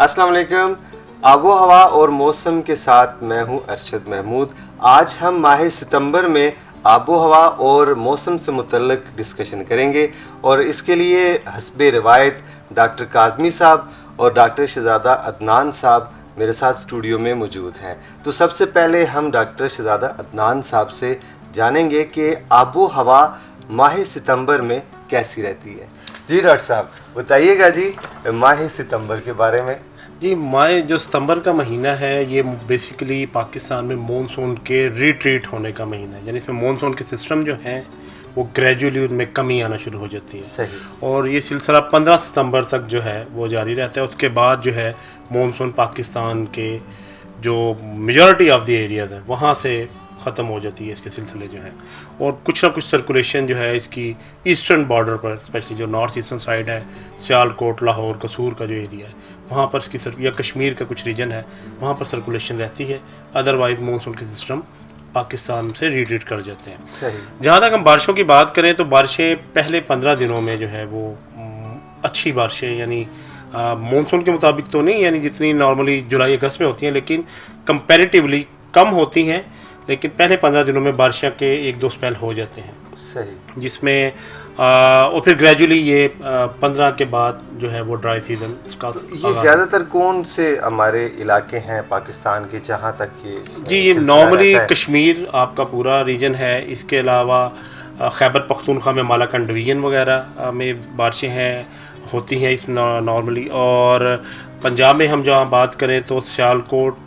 अस्सलाम वालेकुम। आबो हवा और मौसम के साथ मैं हूं अरशद महमूद। आज हम माह सितंबर में आबो हवा और मौसम से मुतल्लिक डिस्कशन करेंगे और इसके लिए हस्बे रिवायत डॉक्टर काज़मी साहब और डॉक्टर शहजादा अदनान साहब मेरे साथ स्टूडियो में मौजूद हैं। तो सबसे पहले हम डॉक्टर शहजादा अदनान साहब से जानेंगे कि आबो हवा माह सितंबर में कैसी रहती है। जी डॉक्टर साहब बताइएगा जी माह सितंबर के बारे में। जी, माह जो सितंबर का महीना है ये बेसिकली पाकिस्तान में मॉनसून के रिट्रीट होने का महीना है, यानी इसमें मॉनसून के सिस्टम जो हैं वो ग्रेजुअली उनमें कमी आना शुरू हो जाती है। सही। और ये सिलसिला 15 सितंबर तक जो है वो जारी रहता है। उसके बाद जो है मॉनसून पाकिस्तान के जो मेजॉरिटी ऑफ द एरियाज़ हैं वहाँ से ख़त्म हो जाती है इसके सिलसिले जो हैं। और कुछ ना कुछ सर्कुलेशन जो है इसकी ईस्टर्न बॉर्डर पर, स्पेशली जो नॉर्थ ईस्टर्न साइड है, सियालकोट, लाहौर, कसूर का जो एरिया है वहाँ पर इसकी या कश्मीर का कुछ रीजन है वहाँ पर सर्कुलेशन रहती है। अदरवाइज मॉनसून के सिस्टम पाकिस्तान से रिट्रीट कर जाते हैं। सही। जहाँ तक हम बारिशों की बात करें तो बारिशें पहले 15 दिनों में जो है वो अच्छी बारिशें, यानी मॉनसून के मुताबिक तो नहीं, यानी जितनी नॉर्मली जुलाई अगस्त में होती हैं, लेकिन कंपैरेटिवली कम होती हैं। लेकिन पहले 15 दिनों में बारिशों के 1-2 स्पेल हो जाते हैं। सही। जिसमें और फिर ग्रेजुअली ये 15 के बाद जो है वो ड्राई सीजन इसका ये ज़्यादातर कौन से हमारे इलाके हैं पाकिस्तान के जहाँ तक ये जी, ये नॉर्मली कश्मीर आपका पूरा रीजन है। इसके अलावा खैबर पख्तूनख्वा में मालाकंड डिवीज़न वगैरह में बारिशें हैं होती हैं इस नॉर्मली। और पंजाब में हम जहाँ बात करें तो सियालकोट,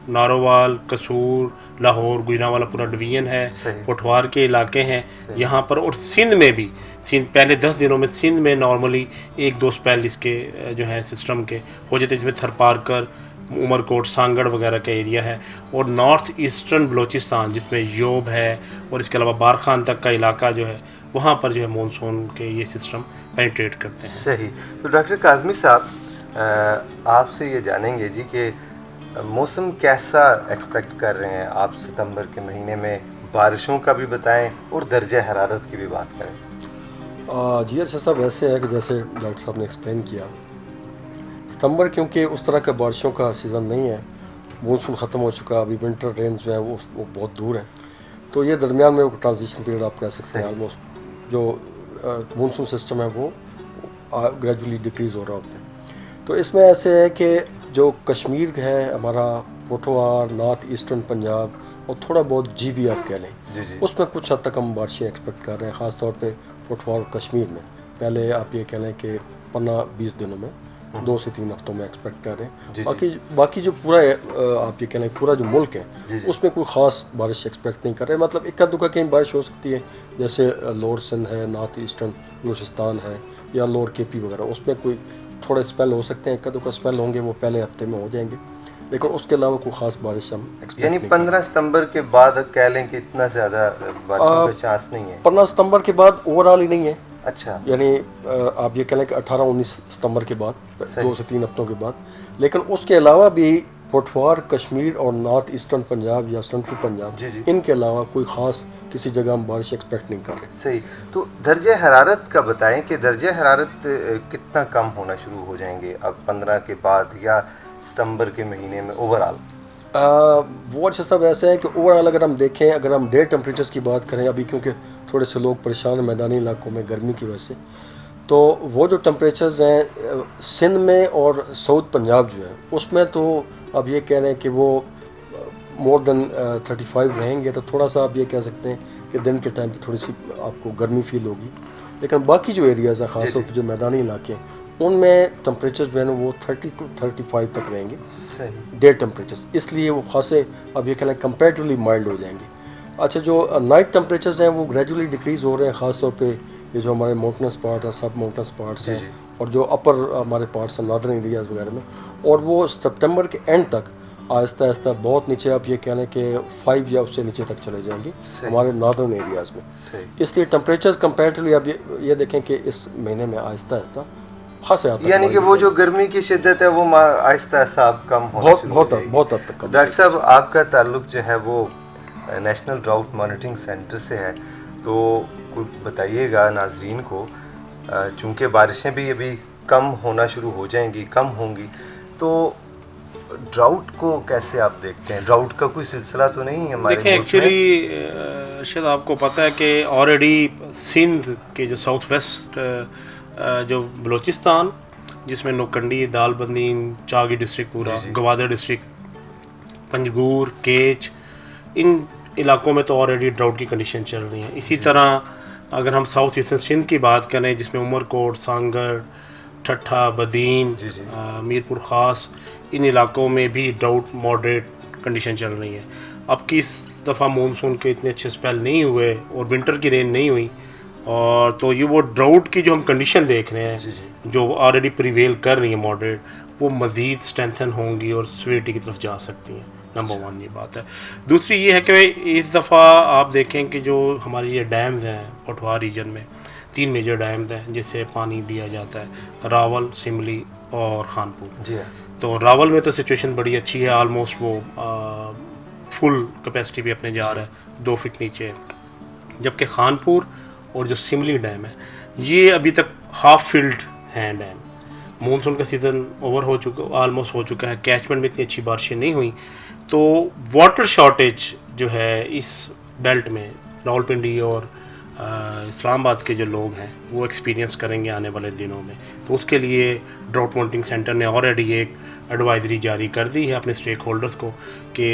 नारोवाल, कसूर, लाहौर, गुजरांवाला पूरा डिवीज़न है, पठवार के इलाके हैं यहाँ पर। और सिंध में भी, सिंध पहले 10 दिनों में सिंध में नॉर्मली 1-2 स्पेल इसके जो है सिस्टम के हो जाते हैं, जिसमें थरपारकर, उमरकोट, सांगड़ वगैरह का एरिया है। और नॉर्थ ईस्टर्न बलोचिस्तान जिसमें योब है और इसके अलावा बारखान तक का इलाका जो है वहाँ पर जो है मॉनसून के ये सिस्टम पेनिट्रेट करते हैं। सही। तो डॉक्टर काज़मी साहब आपसे ये जानेंगे जी कि मौसम कैसा एक्सपेक्ट कर रहे हैं आप सितंबर के महीने में, बारिशों का भी बताएं और दर्जा हरारत की भी बात करें। जी अर्शद साहब, ऐसे है कि जैसे डॉक्टर साहब ने एक्सप्लेन किया, सितंबर क्योंकि उस तरह के बारिशों का सीज़न नहीं है, मानसून ख़त्म हो चुका, अभी विंटर रेंज जो है वो बहुत दूर है, तो ये दरमियान में वो ट्रांजिशन पीरियड आप कह सकते हैं। ऑलमोस्ट जो मानसून सिस्टम है वो ग्रेजुअली डिक्रीज़ हो रहा होता है। तो इसमें ऐसे है कि जो कश्मीर है हमारा, पोठवार, नॉर्थ ईस्टर्न पंजाब और थोड़ा बहुत GB आप कह लें, जी। उसमें कुछ हद तक हम बारिशें एक्सपेक्ट कर रहे हैं, ख़ास तौर पे पोठवार और कश्मीर में। पहले आप ये कह लें कि 15-20 दिनों में 2 से 3 हफ्तों में एक्सपेक्ट कर रहे हैं। बाकी जो पूरा आप ये कह लें पूरा जो मुल्क है उसमें कोई ख़ास बारिश एक्सपेक्ट नहीं कर रहे। मतलब इक्का दुक्का कहीं बारिश हो सकती है, जैसे लोअर सिंध है, नॉर्थ ईस्टर्न बलूचिस्तान है या लोअर KP वगैरह, उसमें कोई थोड़े स्पेल हो सकते हैं, इक्का दुक्का स्पेल होंगे, वो पहले हफ्ते में हो जाएंगे, लेकिन उसके अलावा कोई ख़ास बारिश हम एक्सपेक्ट यानी 15 सितंबर के बाद कह लें कि इतना ज़्यादा बारिशों का चांस नहीं है। 15 सितंबर के बाद ओवरऑल ही नहीं है। अच्छा। यानी आप ये कह लें कि 18-19 सितंबर के बाद, 2 से 3 हफ्तों के बाद। लेकिन उसके अलावा भी पोठवार, कश्मीर और नॉर्थ ईस्टर्न पंजाब या सेंट्रल पंजाब, इनके अलावा कोई ख़ास किसी जगह हम बारिश एक्सपेक्ट नहीं कर रहे। सही। तो दर्जे हरारत का बताएं कि दर्जे हरारत कितना कम होना शुरू हो जाएंगे अब 15 के बाद या सितंबर के महीने में ओवरऑल? वो अच्छा सब ऐसा है कि ओवरऑल अगर हम देखें, अगर हम डे टेम्परेचर्स की बात करें, अभी क्योंकि थोड़े से लोग परेशान हैं मैदानी इलाकों में गर्मी की वजह से, तो वो जो टेम्परेचर्स हैं सिंध में और साउथ पंजाब जो है उसमें, तो अब ये कह रहे हैं कि वो मोर देन 35 रहेंगे। तो थोड़ा सा आप ये कह सकते हैं कि दिन के टाइम पे थोड़ी सी आपको गर्मी फील होगी। लेकिन बाकी जो एरियाज़ हैं, ख़ासतौर पर जो मैदानी इलाके हैं, उनमें टेम्परेचर जो है ना वो 30 to 35 तक रहेंगे डे टेम्परेचर्स, इसलिए वो खासे अब ये कहना कंपेरेटिवली माइल्ड हो जाएंगे। अच्छा, जो नाइट टेम्परेचर्स हैं वो ग्रेजुअली डिक्रीज़ हो रहे हैं, ख़ासतौर पे ये जो हमारे माउंटेनस पार्ट है, सब माउंटेनस पार्ट्स हैं और जो अपर हमारे पार्ट्स हैं नॉर्दर्न एरियाज़ वगैरह में, और वो सितंबर के एंड तक आहिस्ता आहिस्ता बहुत नीचे, आप ये कहने के 5 या उससे नीचे तक चले जाएंगे हमारे नॉर्दर्न एरियाज़ में। इसलिए टेम्परेचर्स कंपेरेटिवली आप ये देखें कि इस महीने में आहिस्ता आहिस्ता खासे आता है, यानी कि वो जो गर्मी की शिद्दत है वो आहिस्ता आहिस्ता कम होना शुरू हो जाएगी। बहुत हद तक कम। डॉक्टर साहब, आपका ताल्लुक जो है वो नेशनल ड्राउट मॉनिटरिंग सेंटर से है, तो कुछ बताइएगा नाजरीन को, चूँकि बारिशें भी अभी कम होना शुरू हो जाएंगी, कम होंगी, तो ड्राउट को कैसे आप देखते हैं? ड्राउट का कोई सिलसिला तो नहीं है हमारे देखिए मुल्क में? एक्चुअली शायद आपको पता है कि ऑलरेडी सिंध के जो साउथ वेस्ट जो बलूचिस्तान, जिसमें नोकंडी, दालबंदीन, चागी डिस्ट्रिक्ट पूरा, जी, जी। गवादर डिस्ट्रिक्ट, पंजगूर, केच, इन इलाकों में तो ऑलरेडी ड्राउट की कंडीशन चल रही हैं। इसी तरह अगर हम साउथ ईस्टर्न सिंध की बात करें, जिसमें उमरकोट, सांगड़, ठट्ठा, बदीन, जी, जी। मीरपुर ख़ास, इन इलाकों में भी ड्राउट मॉडरेट कंडीशन चल रही है। अब की इस दफ़ा मानसून के इतने अच्छे स्पेल नहीं हुए और विंटर की रेन नहीं हुई, और तो ये वो ड्राउट की जो हम कंडीशन देख रहे हैं, जी, जी। जो ऑलरेडी प्रिवेल कर रही है मॉडरेट, वो मज़ीद स्ट्रेंथन होंगी और सीवियरिटी की तरफ जा सकती हैं। नंबर वन ये बात है। दूसरी ये है कि इस दफ़ा आप देखें कि जो हमारी ये डैम्स हैं पटवा रीजन में, 3 मेजर डैम्स हैं जिससे पानी दिया जाता है, रावल, सिमली और खानपुर। जी हाँ। तो रावल में तो सिचुएशन बड़ी अच्छी है, आलमोस्ट वो फुल कैपेसिटी भी अपने जा रहा है, 2 फीट नीचे है। जबकि खानपुर और जो सिमली डैम है, ये अभी तक हाफ फिल्ड हैं डैम। मानसून का सीज़न ओवर हो चुका, ऑलमोस्ट हो चुका है, कैचमेंट में इतनी अच्छी बारिशें नहीं हुई, तो वाटर शॉर्टेज जो है इस बेल्ट में रावलपिंडी और इस्लामाबाद के जो लोग हैं वो एक्सपीरियंस करेंगे आने वाले दिनों में। तो उसके लिए ड्राउट मॉनिटरिंग सेंटर ने ऑलरेडी एक एडवाइजरी जारी कर दी है अपने स्टेक होल्डर्स को कि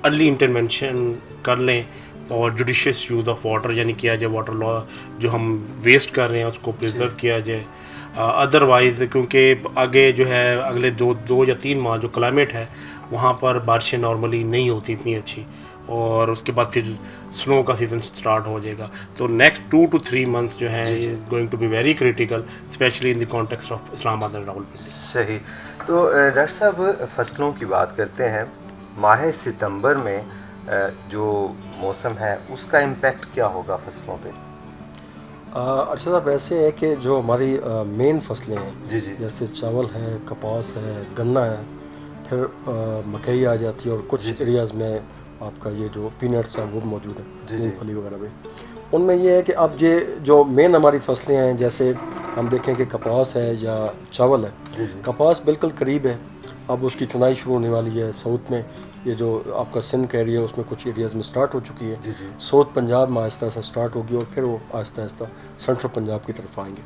अर्ली इंटरवेंशन कर लें और जुडिशियस यूज़ ऑफ वाटर, यानी किया जाए वाटर लॉ जो हम वेस्ट कर रहे हैं उसको प्रिजर्व किया जाए। अदरवाइज़ क्योंकि आगे जो है अगले दो या 3 माह जो क्लाइमेट है वहाँ पर बारिशें नॉर्मली नहीं होती इतनी अच्छी, और उसके बाद फिर स्नो का सीज़न स्टार्ट हो जाएगा। तो नेक्स्ट 2 to 3 मंथ्स जो हैं is going to be very critical, specially in the context of Islamabad and Rawalpindi. सही। तो डॉक्टर साहब फसलों की बात करते हैं, माह सितंबर में जो मौसम है उसका इम्पैक्ट क्या होगा फसलों पे? अच्छा साहब, ऐसे है कि जो हमारी मेन फसलें हैं, जी, जी। जैसे चावल है, कपास है, गन्ना है, फिर मकई आ जाती है, और कुछ एरियाज़ में आपका ये जो पीनट्स हैं वो भी मौजूद है, जी, जी। मूंगफली वगैरह भी। उनमें ये है कि अब ये जो मेन हमारी फसलें हैं, जैसे हम देखें कि कपास है या चावल है, जी, जी। कपास बिल्कुल करीब है, अब उसकी चुनाई शुरू होने वाली है। साउथ में ये जो आपका सिंध का एरिया है उसमें कुछ एरियाज़ में स्टार्ट हो चुकी है। जी, जी। साउथ पंजाब में आहिस्ता आहिस्ता स्टार्ट होगी और फिर वो आहिस्ता आहिस्ता सेंट्रल पंजाब की तरफ आएंगे।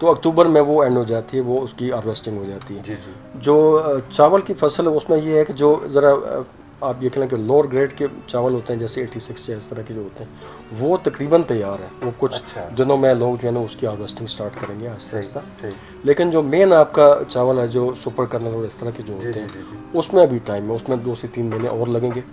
तो अक्टूबर में वो एंड हो जाती है, वो उसकी हार्वेस्टिंग हो जाती है। जी, जी। जो चावल की फसल है उसमें ये है कि जो ज़रा आप ये कहें कि लोअर ग्रेड के चावल होते हैं, जैसे 86 या इस तरह के जो होते हैं, वो तकरीबन तैयार है। वो कुछ अच्छा। दिनों में लोग जो है ना उसकी हार्वेस्टिंग स्टार्ट करेंगे आहिस्ता आहिस्ता। सही। लेकिन जो मेन आपका चावल है, जो सुपर कर्नल और इस तरह के जो जी, होते जी, हैं, जी, जी। उसमें अभी टाइम है, उसमें 2 से 3 महीने और लगेंगे।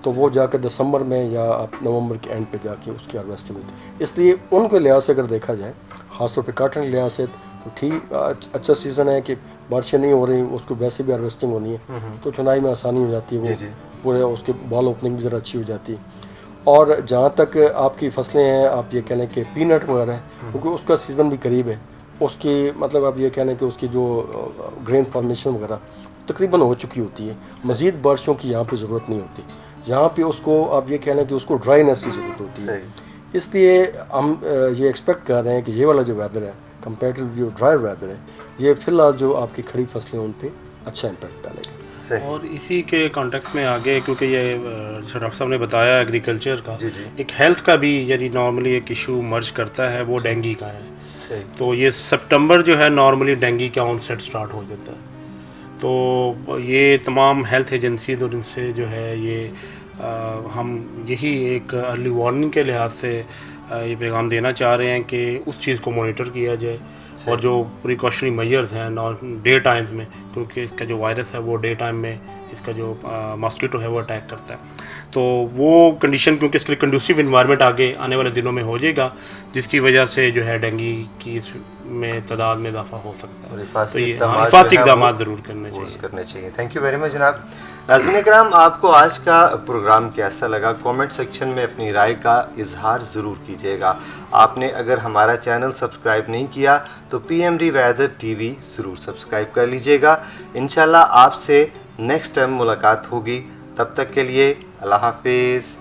तो वो जाकर दिसंबर में या आप नवंबर के एंड पे जाके उसकी हार्वेस्टिंग होती है। इसलिए उनके लिहाज से अगर देखा जाए, ख़ासतौर पे काटन के लिहाज से, तो ठीक अच्छा सीज़न है कि बारिशें नहीं हो रही, उसको वैसे भी हार्वेस्टिंग होनी है, तो चुनाई में आसानी हो जाती है, जी, वो जी। पूरे उसके बॉल ओपनिंग भी ज़रा अच्छी हो जाती है। और जहाँ तक आपकी फसलें हैं, आप ये कह लें कि पीनट वगैरह है, क्योंकि उसका सीज़न भी करीब है, उसकी मतलब आप ये कह लें कि उसकी जो ग्रेन फॉर्मेशन वगैरह तकरीबन हो चुकी होती है। मज़ीद बारिशों की यहाँ पे ज़रूरत नहीं होती, यहाँ पे उसको आप ये कह लें कि उसको ड्राईनेस की ज़रूरत होती है। सही। इसलिए हम ये एक्सपेक्ट कर रहे हैं कि ये वाला जो वेदर है, कंपेरेटिव जो ड्राई वेदर है, ये फ़िलहाल जो आपकी खड़ी फसलें उन पे अच्छा इम्पैक्ट डालेगा। सही। और इसी के कॉन्टेक्स्ट में आगे, क्योंकि ये जो डॉक्टर साहब ने बताया एग्रीकल्चर का, जी, जी। एक हेल्थ का भी यदि नॉर्मली एक इशू मर्ज करता है, वो डेंगू का है। सही। तो ये सितंबर जो है नॉर्मली डेंगू का ऑनसेट स्टार्ट हो जाता है। तो ये तमाम हेल्थ एजेंसीज और इनसे जो है ये हम यही एक अर्ली वार्निंग के लिहाज से ये पैगाम देना चाह रहे हैं कि उस चीज़ को मॉनिटर किया जाए, और जो प्रिकॉशनरी मेजर्स हैं डे टाइम्स में, क्योंकि इसका जो वायरस है वो डे टाइम में इसका जो मॉस्किटो है वो अटैक करता है, तो वो कंडीशन क्योंकि इसके लिए कंडूसिव इन्वायरमेंट आगे आने वाले दिनों में हो जाएगा, जिसकी वजह से जो है डेंगू की में तादाद में इजाफा हो सकता है। तो ये हिफाजती इक़दाम ज़रूर करने चाहिए। थैंक यू वेरी मच जनाब। नाज़रीन इकराम, आपको आज का प्रोग्राम कैसा लगा कमेंट सेक्शन में अपनी राय का इजहार ज़रूर कीजिएगा। आपने अगर हमारा चैनल सब्सक्राइब नहीं किया तो PMD वेदर TV ज़रूर सब्सक्राइब कर लीजिएगा। इंशाल्लाह आपसे नेक्स्ट टाइम मुलाकात होगी, तब तक के लिए अल्लाह हाफिज़।